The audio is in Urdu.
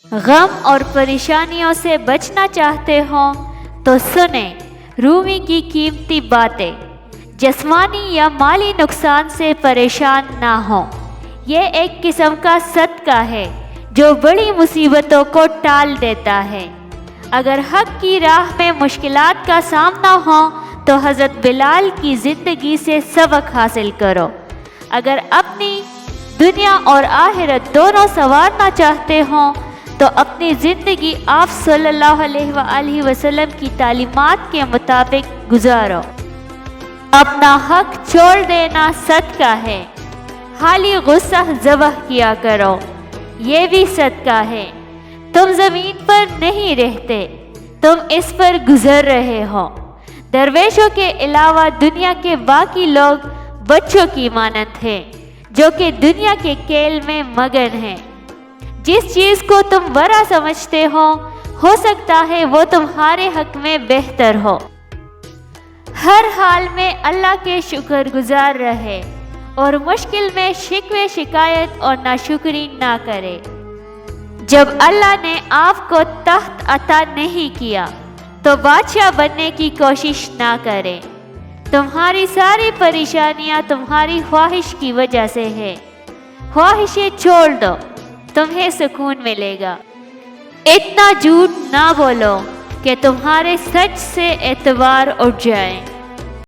غم اور پریشانیوں سے بچنا چاہتے ہوں تو سنیں رومی کی قیمتی باتیں۔ جسمانی یا مالی نقصان سے پریشان نہ ہوں، یہ ایک قسم کا صدقہ ہے جو بڑی مصیبتوں کو ٹال دیتا ہے۔ اگر حق کی راہ میں مشکلات کا سامنا ہو تو حضرت بلال کی زندگی سے سبق حاصل کرو۔ اگر اپنی دنیا اور آخرت دونوں سنوارنا چاہتے ہوں تو اپنی زندگی آپ صلی اللہ علیہ وآلہ وسلم کی تعلیمات کے مطابق گزارو۔ اپنا حق چھوڑ دینا صدقہ ہے۔ خالی غصہ ذبح کیا کرو، یہ بھی صدقہ ہے۔ تم زمین پر نہیں رہتے، تم اس پر گزر رہے ہو۔ درویشوں کے علاوہ دنیا کے باقی لوگ بچوں کی مانند ہیں جو کہ دنیا کے کھیل میں مگن ہیں۔ جس چیز کو تم برا سمجھتے ہو سکتا ہے وہ تمہارے حق میں بہتر ہو۔ ہر حال میں اللہ کے شکر گزار رہے اور مشکل میں شکوے شکایت اور ناشکری نہ کرے۔ جب اللہ نے آپ کو تخت عطا نہیں کیا تو بادشاہ بننے کی کوشش نہ کریں۔ تمہاری ساری پریشانیاں تمہاری خواہش کی وجہ سے ہے۔ خواہشیں چھوڑ دو، تمہیں سکون ملے گا۔ اتنا جھوٹ نہ بولو کہ تمہارے سچ سے اعتبار اٹھ جائے۔